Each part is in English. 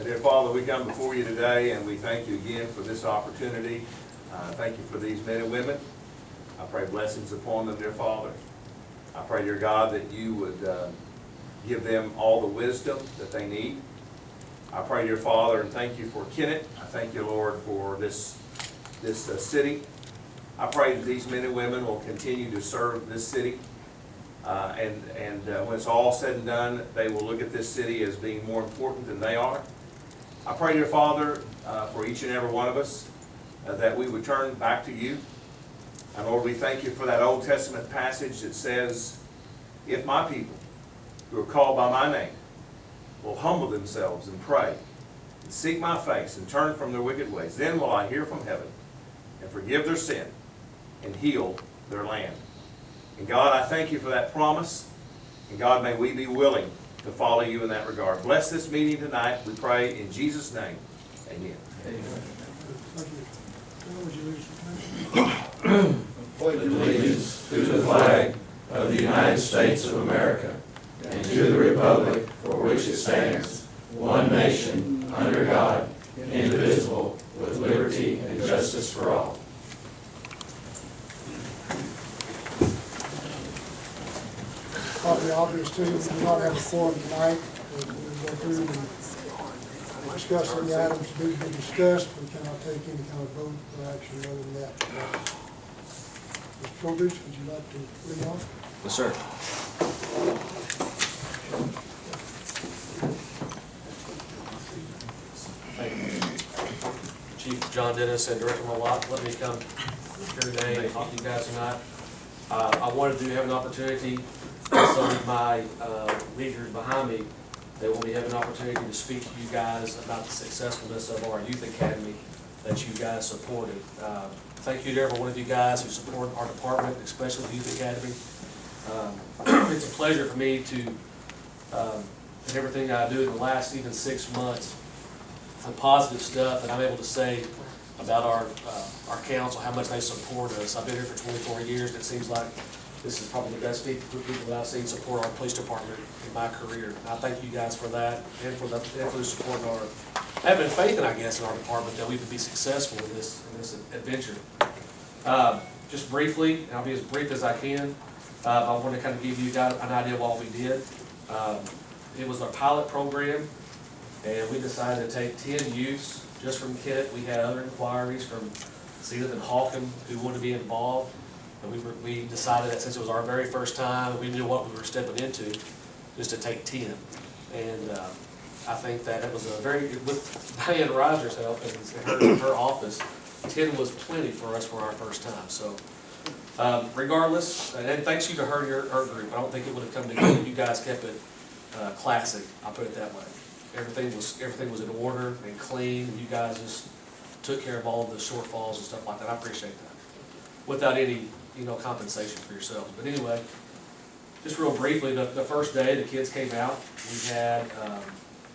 Dear Father, we come before you today and we thank you again for this opportunity. Thank you for these men and women. I pray blessings upon them, dear Father. I pray, dear God, that you would give them all the wisdom that they need. I pray, dear Father, and thank you for Kennett. I thank you, Lord, for this city. I pray that these men and women will continue to serve this city. And when it's all said and done, they will look at this city as being more important than they are. I pray, dear Father, for each and every one of us, that we would turn back to you. And Lord, we thank you for that Old Testament passage that says, if my people who are called by my name will humble themselves and pray and seek my face and turn from their wicked ways, then will I hear from heaven and forgive their sin and heal their land. And God, I thank you for that promise. And God, may we be willing to follow you in that regard. Bless this meeting tonight, we pray in Jesus' name. Amen. Pledge allegiance to the flag of the United States of America and to the republic for which it stands, one nation, under God, indivisible, with liberty and justice for all. Probably obvious too, we do not have a forum tonight. We'll go through and discuss any items that need to be discussed. We cannot take any kind of vote or action other than that. Mr. Trowbridge, would you like to lead off? Yes, sir. Thank you. Chief John Dennis and Director Malott, let me come here today and talk to you guys tonight. I wanted to have an opportunity, some of my leaders behind me, they will be having an opportunity to speak to you guys about the successfulness of our youth academy that you guys supported. Thank you to every one of you guys who support our department, especially the youth academy. It's a pleasure for me to, in everything I do in the last even 6 months, the positive stuff that I'm able to say about our council, how much they support us. I've been here for 24 years, and it seems like this is probably the best people that I've seen support our police department in my career. And I thank you guys for that and for the support of our having faith in, I guess, in our department that we would be successful in this adventure. Just briefly, and I'll be as brief as I can. I want to kind of give you guys an idea of what we did. It was our pilot program, and we decided to take 10 youths just from Kennett. We had other inquiries from Zenith and Hawken who wanted to be involved. And we decided that since it was our very first time and we knew what we were stepping into, just to take 10. And I think that it was a very, with Diane Rogers' help and her office, 10 was plenty for us for our first time. So regardless, and thanks you to her group. I don't think it would have come together. You guys kept it classic, I'll put it that way. Everything was in order and clean, and you guys just took care of all of the shortfalls and stuff like that. I appreciate that. Without any, compensation for yourselves. But anyway, just real briefly, the first day the kids came out,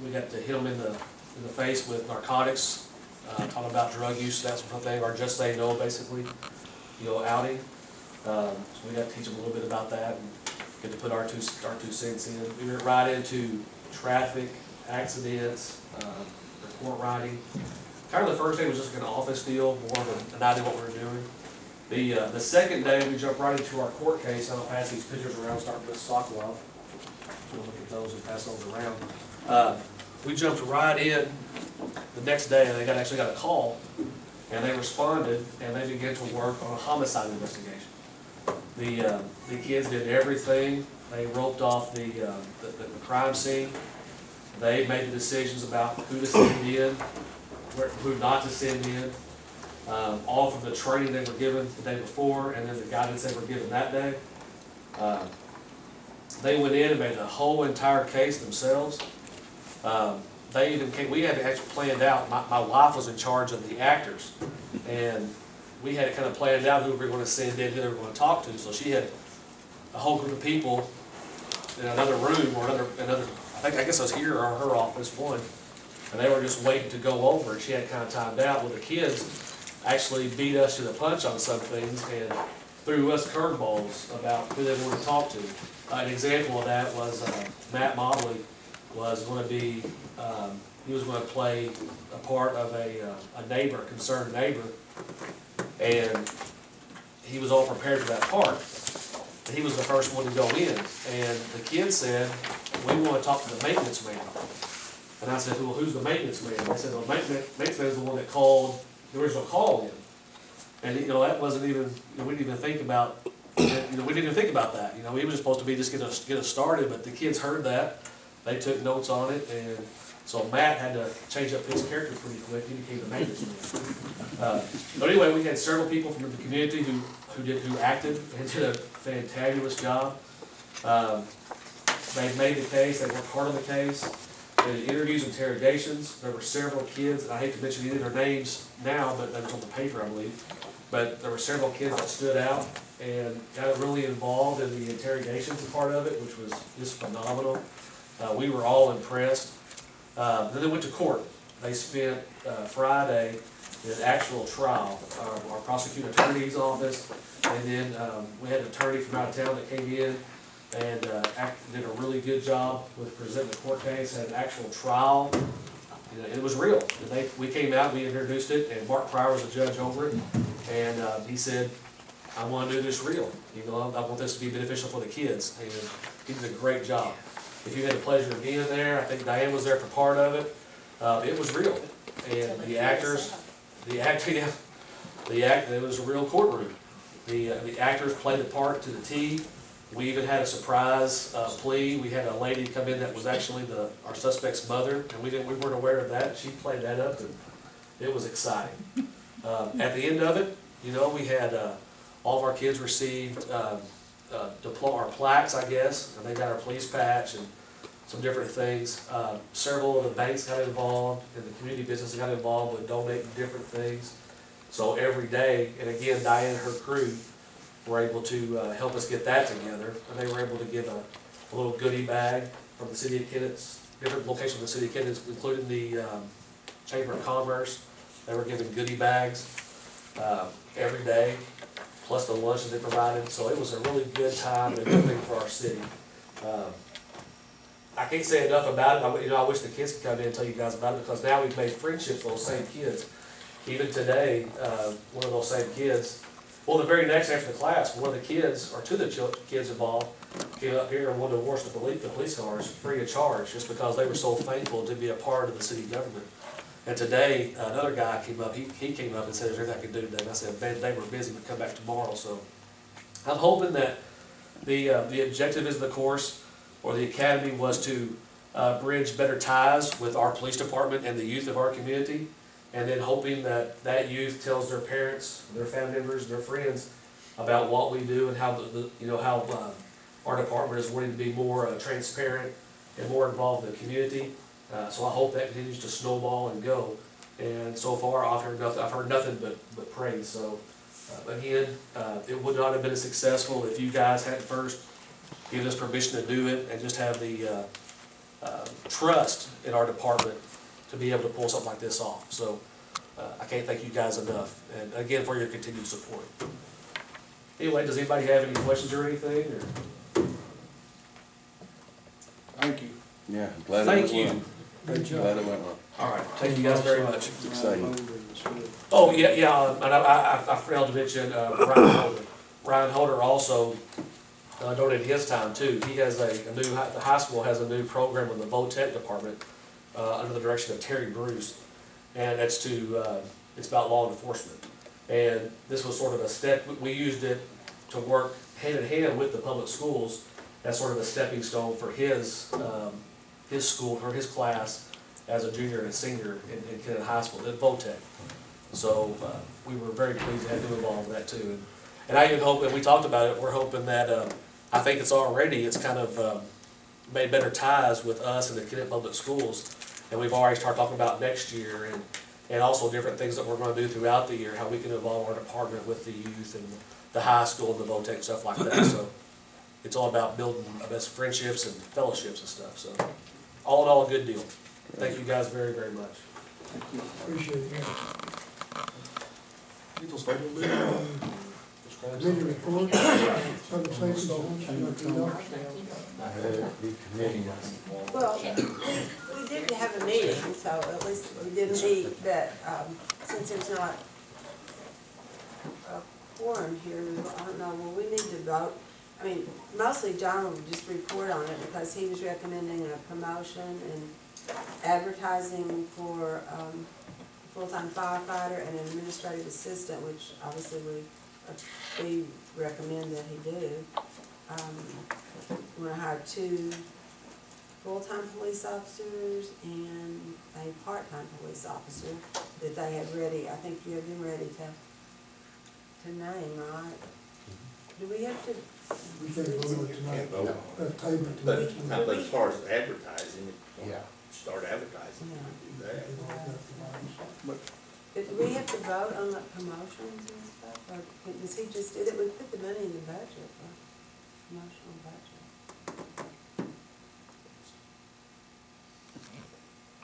we got to hit them in the face with narcotics, talking about drug use, that sort of thing, or just say no, basically, outing. So we got to teach them a little bit about that and get to put our two cents in. We went right into traffic, accidents, report writing. Kind of the first day was just like an office deal, more of an idea what we were doing. The second day, we jumped right into our court case, and I'll pass these pictures around, starting with Sokolov. We'll look at those and pass those around. We jumped right in the next day, and they actually got a call, and they responded, and they began to work on a homicide investigation. The kids did everything. They roped off the crime scene. They made the decisions about who to send in, who not to send in. All from the training they were given the day before and then the guidance they were given that day. They went in and made the whole entire case themselves. They even came, we had it actually planned out. My wife was in charge of the actors, and we had it kind of planned out who we were going to send in, who they were going to talk to. So she had a whole group of people in another room or another. I guess I was here or her office one, and they were just waiting to go over. And she had kind of timed out. Well, the kids actually beat us to the punch on some things and threw us curveballs about who they wanted to talk to. An example of that was Matt Mobley was going to be, he was going to play a part of a neighbor, a concerned neighbor, and he was all prepared for that part. And he was the first one to go in, and the kid said, "We want to talk to the maintenance man." And I said, "Well, who's the maintenance man?" They said, "Well, maintenance man is the one that called the original call in." And that wasn't even, we didn't even think about, we didn't even think about that. We were just supposed to be just get us started, but the kids heard that, they took notes on it, and so Matt had to change up his character pretty quick. He became the maintenance man. But anyway, we had several people from the community who acted and did a fantabulous job. They made the case, they worked hard on the case. They did interviews, interrogations. There were several kids, and I hate to mention any of their names now, but that was on the paper, I believe. But there were several kids that stood out and got really involved in the interrogations part of it, which was just phenomenal. We were all impressed. Then they went to court. They spent Friday in an actual trial. Our prosecuting attorney's office, and then we had an attorney from out of town that came in and did a really good job with presenting the court case. Had an actual trial. It was real. And we came out, we introduced it, and Mark Pryor was the judge over it, and he said, "I want to do this real. I want this to be beneficial for the kids," and he did a great job. If you had the pleasure of being there, I think Diane was there for part of it. It was real, and it was a real courtroom. The actors played the part to the T. We even had a surprise plea. We had a lady come in that was actually our suspect's mother, and we weren't aware of that. She played that up, and it was exciting. At the end of it, we had all of our kids received our plaques, I guess, and they got our police patch and some different things. Several of the banks got involved, and the community business got involved with donating different things. So every day, and again, Diane and her crew were able to help us get that together, and they were able to give a little goodie bag from the city of Kennett's, different locations of the city of Kennett, including the Chamber of Commerce. They were giving goodie bags every day, plus the lunches they provided. So it was a really good time and a good thing for our city. I can't say enough about it. I wish the kids could come in and tell you guys about it, because now we've made friendships with those same kids. Even today, one of those same kids, well, the very next after the class, one of the kids, or two of the kids involved, came up here and wanted to wash the police cars free of charge, just because they were so thankful to be a part of the city government. And today, another guy came up, he came up and said, "Is there anything I can do today?" And I said, "Man, they were busy, but come back tomorrow." So I'm hoping that the objective is the course, or the academy, was to bridge better ties with our police department and the youth of our community, and then hoping that youth tells their parents, their family members, their friends about what we do and how how our department is wanting to be more transparent and more involved in the community. So I hope that continues to snowball and go. And so far, I've heard nothing but praise. So again, it would not have been as successful if you guys hadn't first given us permission to do it, and just have the trust in our department to be able to pull something like this off. So I can't thank you guys enough, and again, for your continued support. Anyway, does anybody have any questions or anything? Thank you. Yeah, glad Thank it you. went well. Good job. Glad it went well. All right, thank you guys very much. It's exciting. Oh, yeah, and I failed to mention Ryan Holder. Ryan Holder also donated his time too. He has the high school has a new program with the VOTEC department under the direction of Terry Bruce, and it's about law enforcement. And this was sort of a step, we used it to work hand in hand with the public schools as sort of a stepping stone for his school, or his class, as a junior and a senior in Kennett High School, at VOTEC. So we were very pleased to have him involved in that too. And I even hope, and we talked about it, we're hoping that, I think it's kind of made better ties with us and the Kennett Public Schools. And we've already started talking about next year, and also different things that we're going to do throughout the year, how we can involve our department with the youth and the high school and the VOTEC, stuff like that. So it's all about building best friendships and fellowships and stuff. So all in all, a good deal. Thank you guys very, very much. Appreciate it. Committee report, public safety, Well, we did have a meeting, so at least we did meet, but, since there's not a quorum here, I don't know, will we need to vote? I mean, mostly John will just report on it because he was recommending a promotion and advertising for, full-time firefighter and an administrative assistant, which obviously we recommend that he do. We want to hire 2 full-time police officers and a part-time police officer that they have ready. I think you have them ready to name, right? Do we have to? we can't vote on it tonight. vote. Table it to But, next week. but as far as advertising, Yeah. start advertising, do that. Do we have to vote on like promotions and stuff, or does he just, we put the money in the budget for promotional budget?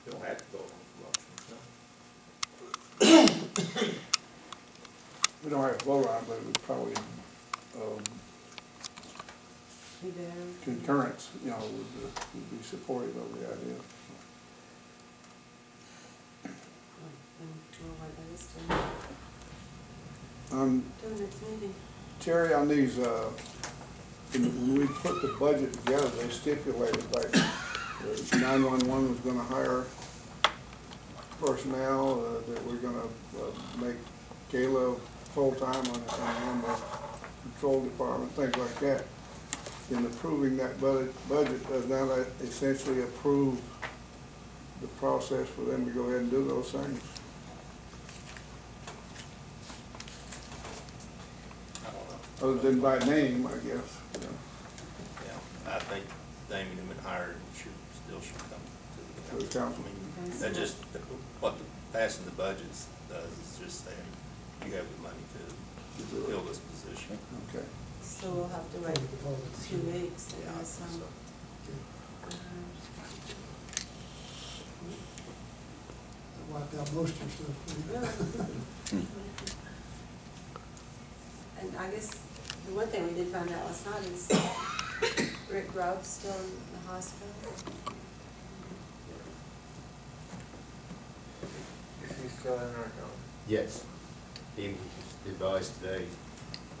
You don't have to vote on promotions, We don't have to vote on it, but it would probably, He do? concurrence, you know, would be supportive of the idea. And we'll wait till this till next meeting. Terry, on these, when we put the budget together, they stipulated like 911 was gonna hire personnel, that we're gonna make Kayla full-time on the patrol department, things like that. In approving that budget, does now that essentially approve the process for them to go ahead and do those things? I don't know. Other than by name, I guess, you know, Yeah, I think naming them and hiring still should come to to the the council. council. I mean, that just, what passing the budgets does is just saying, you have the money to fill this position. Okay. So we'll have to wait 2 weeks, I guess, So, Wiped out most of your stuff. And I guess the one thing we did find out last night is Rick Grove's still in the hospital. Is he still in our town? Yes. He advised today,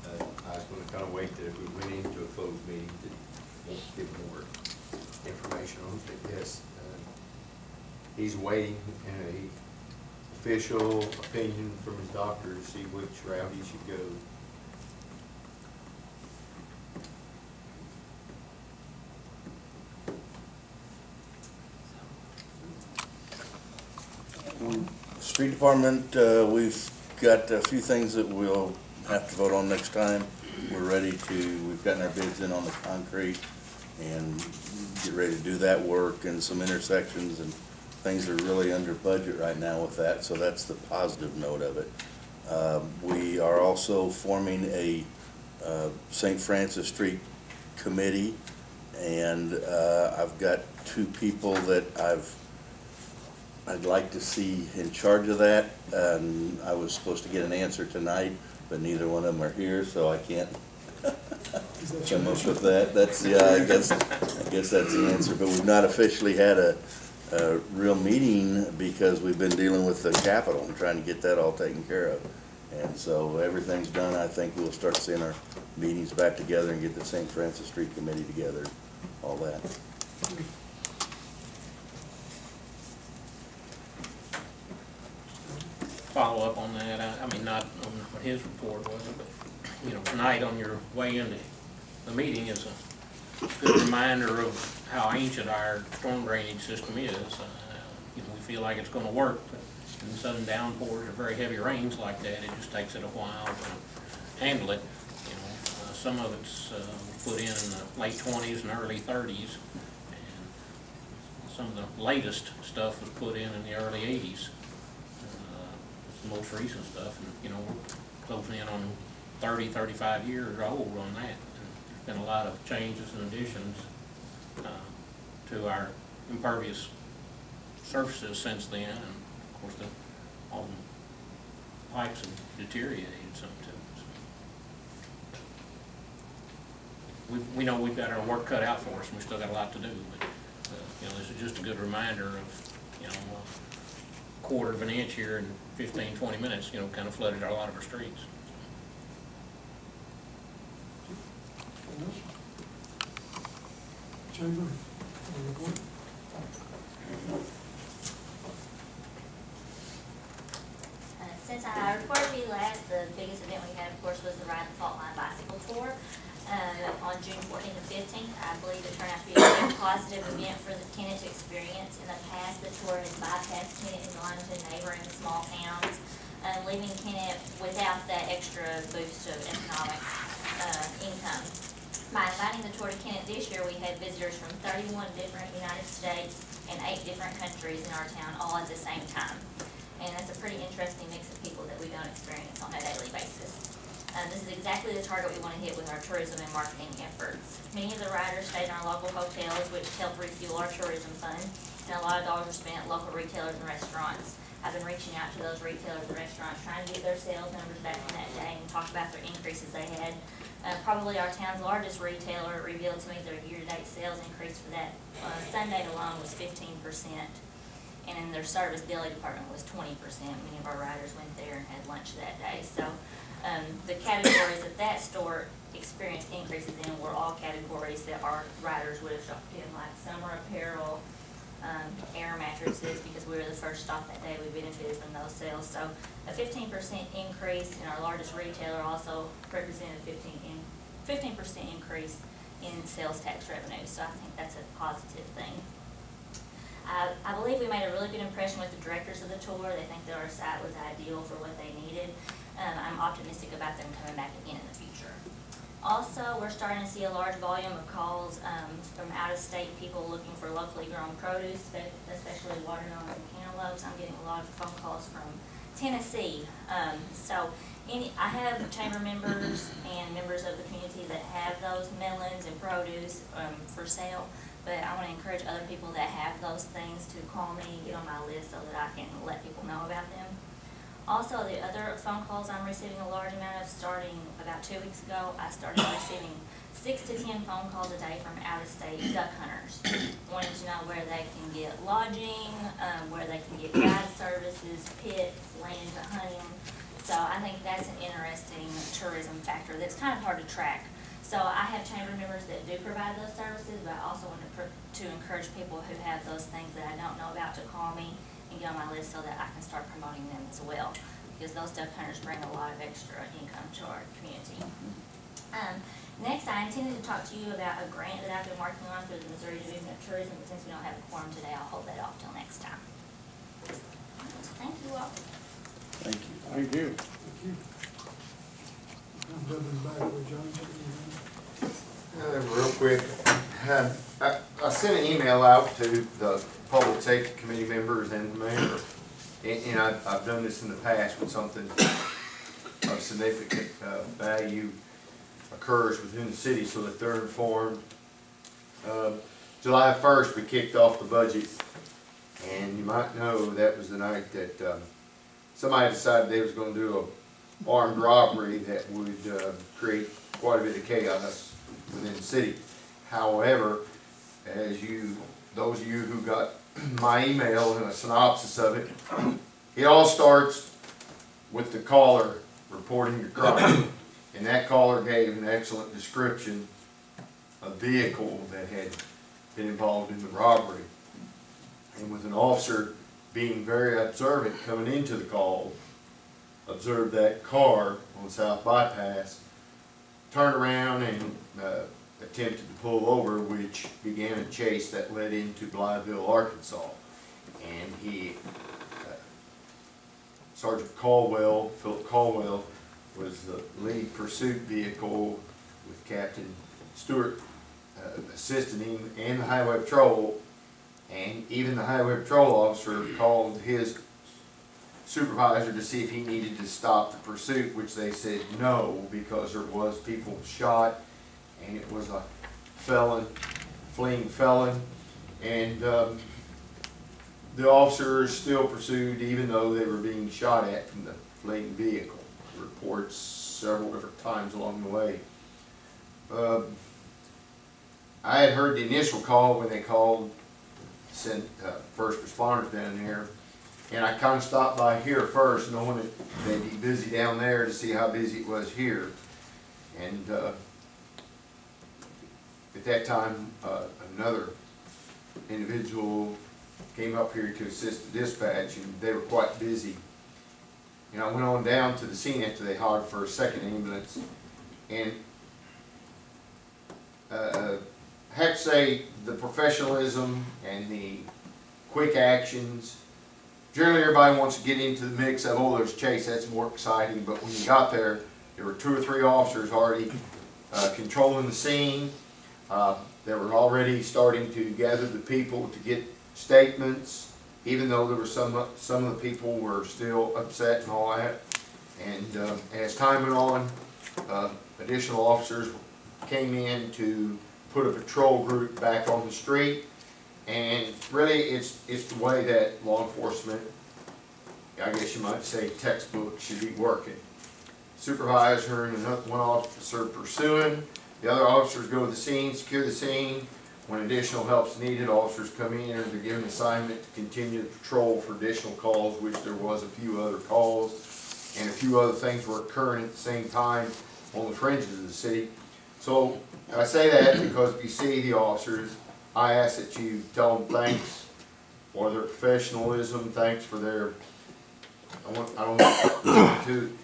I was gonna kind of wait that if we went into a closed meeting, to give more information on it, but yes, he's waiting, official opinion from his doctor to see which route he should go. Street Department, we've got a few things that we'll have to vote on next time. We're ready to, we've gotten our bids in on the concrete and get ready to do that work, and some intersections and things are really under budget right now with that, so that's the positive note of it. We are also forming a St. Francis Street committee, and I've got 2 people that I'd like to see in charge of that. I was supposed to get an answer tonight, but neither one of them are here, so I can't come up with that. That's, yeah, I guess that's the answer, but we've not officially had a real meeting because we've been dealing with the Capitol and trying to get that all taken care of. And so everything's done. I think we'll start seeing our meetings back together and get the St. Francis Street Committee together, all that. Follow up on that, I mean, not on what his report was, but, you know, tonight on your way into the meeting is a good reminder of how ancient our storm drainage system is. You know, we feel like it's gonna work, but in sudden downpours or very heavy rains like that, it just takes it a while to handle it. You know, some of it's put in the late 20s and early 30s, and some of the latest stuff was put in the early 80s. The most recent stuff, and you know, we're closing in on 30, 35 years old on that. And there's been a lot of changes and additions to our impervious surfaces since then, and of course all the pipes have deteriorated some too. we know we've got our work cut out for us, and we still got a lot to do, but, this is just a good reminder of, a quarter of an inch here in 15, 20 minutes, kind of flooded a lot of our streets. Chamber, report? Since I reported to you last, the biggest event we had, of course, was the Ride the Fault Line Bicycle Tour on June 14th and 15th. I believe it turned out to be a very positive event for the Kennett to experience. In the past, the tour has bypassed Kennett and gone to neighboring small towns, leaving Kennett without that extra boost of economic income. By inviting the tour to Kennett this year, we had visitors from 31 different United States and 8 different countries in our town all at the same time. And that's a pretty interesting mix of people that we don't experience on a daily basis. This is exactly the target we want to hit with our tourism and marketing efforts. Many of the riders stayed in our local hotels, which help refuel our tourism fund, and a lot of dollars were spent at local retailers and restaurants. I've been reaching out to those retailers and restaurants, trying to get their sales numbers back from that day and talk about their increases they had. Probably our town's largest retailer revealed to me their year-to-date sales increase for that Sunday alone was 15%. And in their service deli department was 20%. Many of our riders went there and had lunch that day. So the categories that that store experienced increases in were all categories that our riders would have shopped in, like summer apparel, air mattresses, because we were the first stop that day. We benefited from those sales. So a 15% increase in our largest retailer also represented a 15% increase in sales tax revenue. So I think that's a positive thing. I believe we made a really good impression with the directors of the tour. They think that our site was ideal for what they needed. I'm optimistic about them coming back again in the future. Also, we're starting to see a large volume of calls from out-of-state people looking for locally grown produce, especially watermelons and cantaloupes. I'm getting a lot of phone calls from Tennessee. I have chamber members and members of the community that have those melons and produce for sale. But I want to encourage other people that have those things to call me, get on my list so that I can let people know about them. Also, the other phone calls I'm receiving a large amount of, starting about 2 weeks ago, I started receiving 6 to 10 phone calls a day from out-of-state duck hunters, wanting to know where they can get lodging, where they can get guide services, pits, land to hunt in. So I think that's an interesting tourism factor that's kind of hard to track. So I have chamber members that do provide those services, but I also want to encourage people who have those things that I don't know about to call me and get on my list so that I can start promoting them as well, because those duck hunters bring a lot of extra income to our community. Next, I intended to talk to you about a grant that I've been working on through the Missouri Division of Tourism, but since we don't have a quorum today, I'll hold that off till next time. Thank you all. Thank you. Thank you. Thank you. I'm jumping back with John. Real quick, I sent an email out to the Public Safety Committee members and the mayor, and I've done this in the past when something of significant value occurs within the city so that they're informed. July 1st, we kicked off the budget, and you might know that was the night that somebody decided they was going to do a armed robbery that would create quite a bit of chaos within the city. However, those of you who got my email and a synopsis of it, it all starts with the caller reporting the crime. And that caller gave an excellent description of the vehicle that had been involved in the robbery. And with an officer being very observant coming into the call, observed that car on South Bypass, turned around and attempted to pull over, which began a chase that led into Blytheville, Arkansas. And Sergeant Caldwell, Philip Caldwell, was the lead pursuit vehicle with Captain Stewart assisting him and the Highway Patrol. And even the Highway Patrol officer called his supervisor to see if he needed to stop the pursuit, which they said no, because there was people shot and it was a fleeing felon, and the officers still pursued even though they were being shot at from the fleeing vehicle. Reports several different times along the way. I had heard the initial call when they called, sent first responders down there, and I kind of stopped by here first, knowing that they'd be busy down there to see how busy it was here. And at that time, another individual came up here to assist the dispatch, and they were quite busy. And I went on down to the scene after they hollered for a second ambulance, and I have to say the professionalism and the quick actions. Generally, everybody wants to get into the mix of, oh, there's chase, that's more exciting. But when you got there, there were 2 or 3 officers already controlling the scene. They were already starting to gather the people to get statements, even though there were some of the people were still upset and all that. And as time went on, additional officers came in to put a patrol group back on the street. And really, it's the way that law enforcement, I guess you might say textbook, should be working. Supervisor and one officer pursuing, the other officers go to the scene, secure the scene. When additional help's needed, officers come in and they're given an assignment to continue the patrol for additional calls, which there was a few other calls, and a few other things were occurring at the same time on the fringes of the city. So I say that because if you see the officers, I ask that you tell them thanks for their professionalism, thanks for their, I don't want to,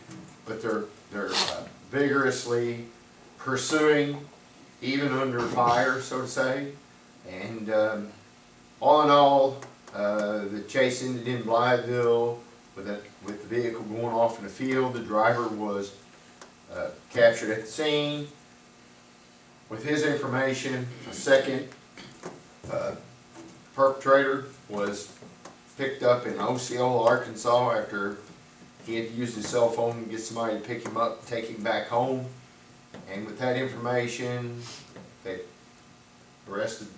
but they're vigorously pursuing, even under fire, so to say. And all in all, the chase ended in Blytheville with the vehicle going off in the field. The driver was captured at the scene. With his information, a second perpetrator was picked up in Osceola, Arkansas, after he had used his cell phone to get somebody to pick him up and take him back home. And with that information, they arrested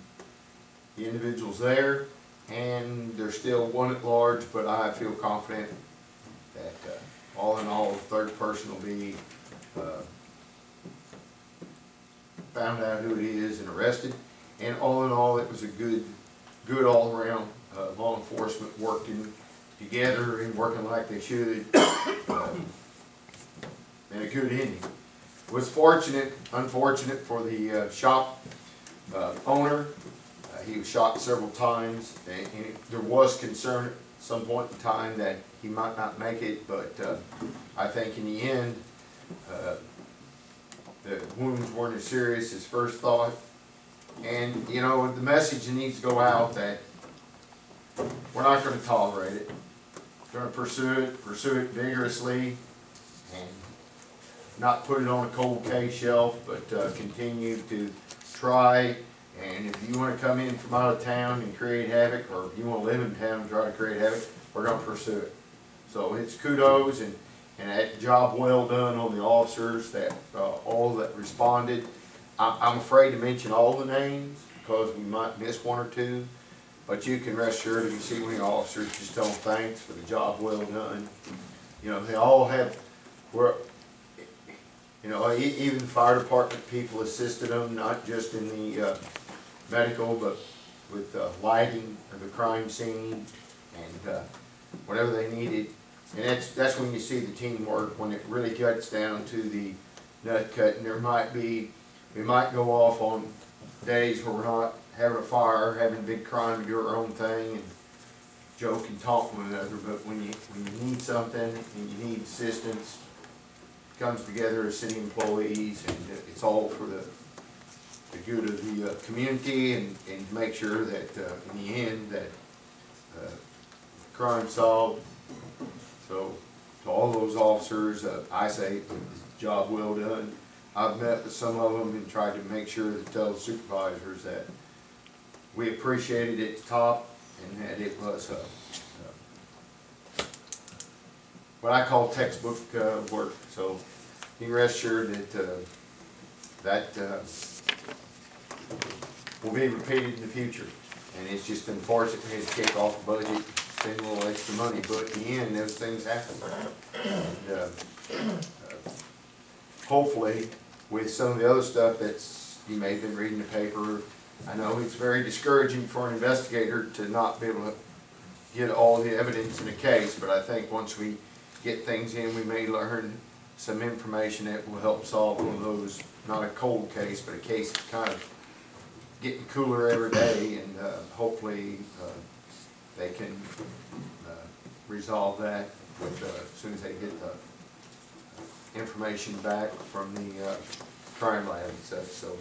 the individuals there, and there's still one at large, but I feel confident that all in all, the third person will be found out who it is and arrested. And all in all, it was a good all around law enforcement working together and working like they should, and a good ending. It was unfortunate for the shop owner. He was shot several times, and there was concern at some point in time that he might not make it, but I think in the end, the wounds weren't as serious as first thought. And, you know, the message needs to go out that we're not going to tolerate it. We're going to pursue it vigorously, and not put it on a cold case shelf, but continue to try. And if you want to come in from out of town and create havoc, or if you want to live in town and try to create havoc, we're going to pursue it. So it's kudos and a job well done on the officers that all that responded. I'm afraid to mention all the names because we might miss one or two, but you can rest assured if you see one of the officers, just tell them thanks for the job well done. You know, they all have, you know, even the fire department people assisted them, not just in the medical, but with lighting of the crime scene and whatever they needed. And that's when you see the teamwork, when it really cuts down to the nut cut. And we might go off on days where we're not having a fire, having a big crime, to do our own thing and joke and talk with one another. But when you need something and you need assistance, it comes together as city employees, and it's all for the good of the community, and to make sure that in the end that crime's solved. So to all those officers, I say job well done. I've met with some of them and tried to make sure to tell the supervisors that we appreciated it at the top, and that it was what I call textbook work. So you can rest assured that will be repeated in the future. And it's just unfortunate we had to kick off the budget, spend a little extra money, but in the end, those things happen. And hopefully, with some of the other stuff that's you may have been reading the paper. I know it's very discouraging for an investigator to not be able to get all the evidence in a case, but I think once we get things in, we may learn some information that will help solve one of those, not a cold case, but a case that's kind of getting cooler every day, and hopefully they can resolve that with, as soon as they get the information back from the crime lab and stuff. So,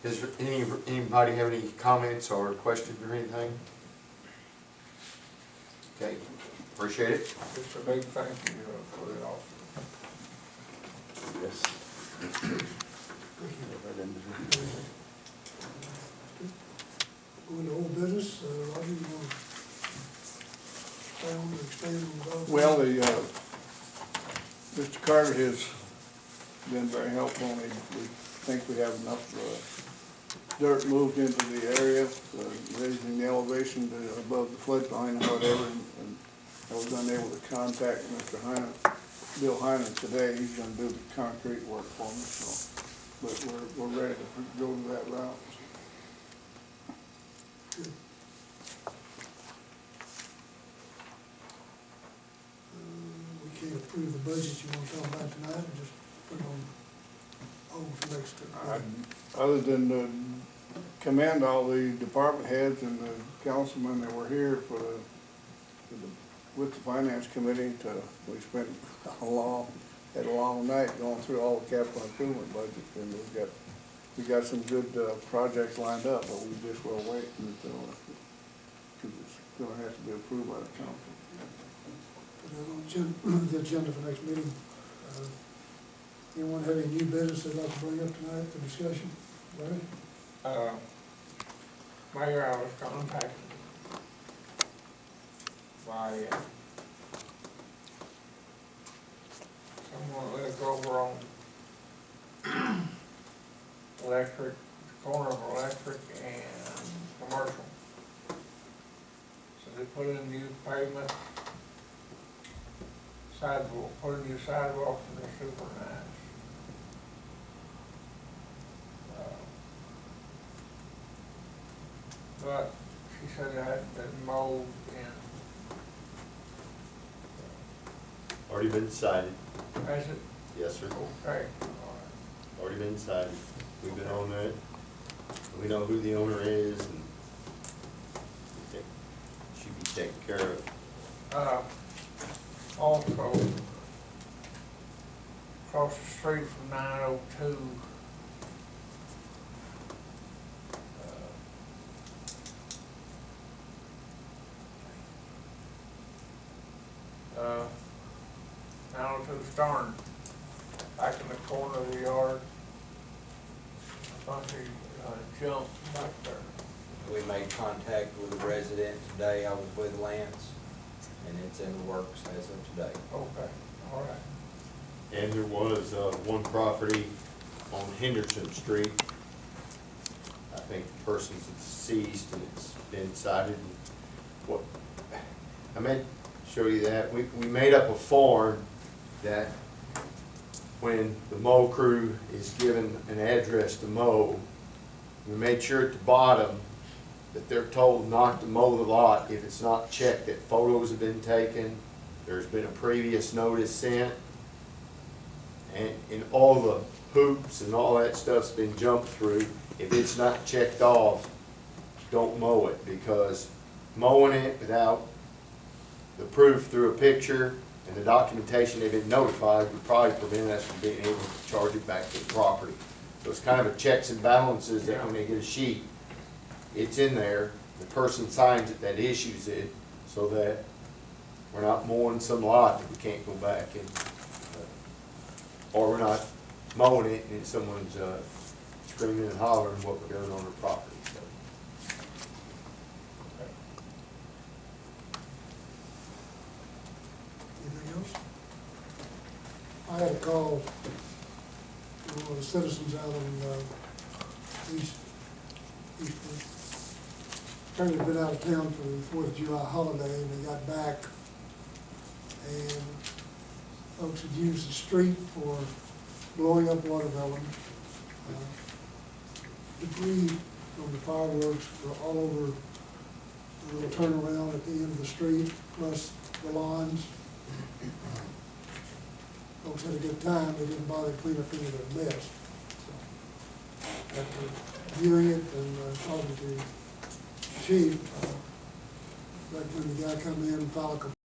does anybody have any comments or questions or anything? Okay, appreciate it. It's a big thank you for it all. Yes. Going to old business, Roger, you want to expound or expand on those? Well, Mr. Carter has been very helpful, and we think we have enough dirt moved into the area, raising the elevation to above the floodplain or whatever, and I was unable to contact Mr. Bill Heinen today. He's gonna do the concrete work for me, so, but we're ready to go to that route. Good. We can't approve the budget you want to talk about tonight, or just put it on hold for next time? Other than commend all the department heads and the councilmen that were here with the finance committee we spent had a long night going through all the capital improvement budget, and we got some good projects lined up, but we just will wait until, because it's gonna have to be approved by the council. Put it on the agenda for next meeting. Anyone have any new business they'd like to bring up tonight for discussion? Larry? Mayor, I was contacted by someone that lives over on Electric, the corner of Electric and Commercial. So they put in new pavement, sidewalk, put in new sidewalks, and they're super nice. But she said it hadn't been mowed in. Already been decided. Has it? Yes, sir. Okay. Already been decided. We've been on that. We know who the owner is, and should be taken care of. Also, across the street from 902, down to the Starn, back in the corner of the yard, a bunch of junk back there. We made contact with a resident today. I was with Lance, and it's in the works as of today. Okay, all right. And there was one property on Henderson Street. I think the person's deceased and it's been decided. What I meant to show you that we made up a form that when the mow crew is given an address to mow, we made sure at the bottom that they're told not to mow the lot if it's not checked that photos have been taken, there's been a previous notice sent, and all the hoops and all that stuff's been jumped through. If it's not checked off, don't mow it, because mowing it without the proof through a picture and the documentation they've been notified would probably prevent us from being able to charge it back to the property. So it's kind of a checks and balances that when they get a sheet, it's in there, the person signs it that issues it, so that we're not mowing some lot that we can't go back and, or we're not mowing it and someone's screaming and hollering what we're doing on their property. So. Anything else? I had a call from one of the citizens out in Eastwood. Apparently been out of town for the 4th of July holiday, and they got back, and folks had used the street for blowing up watermelons, Debris from the fireworks were all over the little turnaround at the end of the street, plus the lawns. Folks had a good time, they didn't bother to clean up any of their mess. So, after viewing it and talking to the chief, recommend the guy come in and file a complaint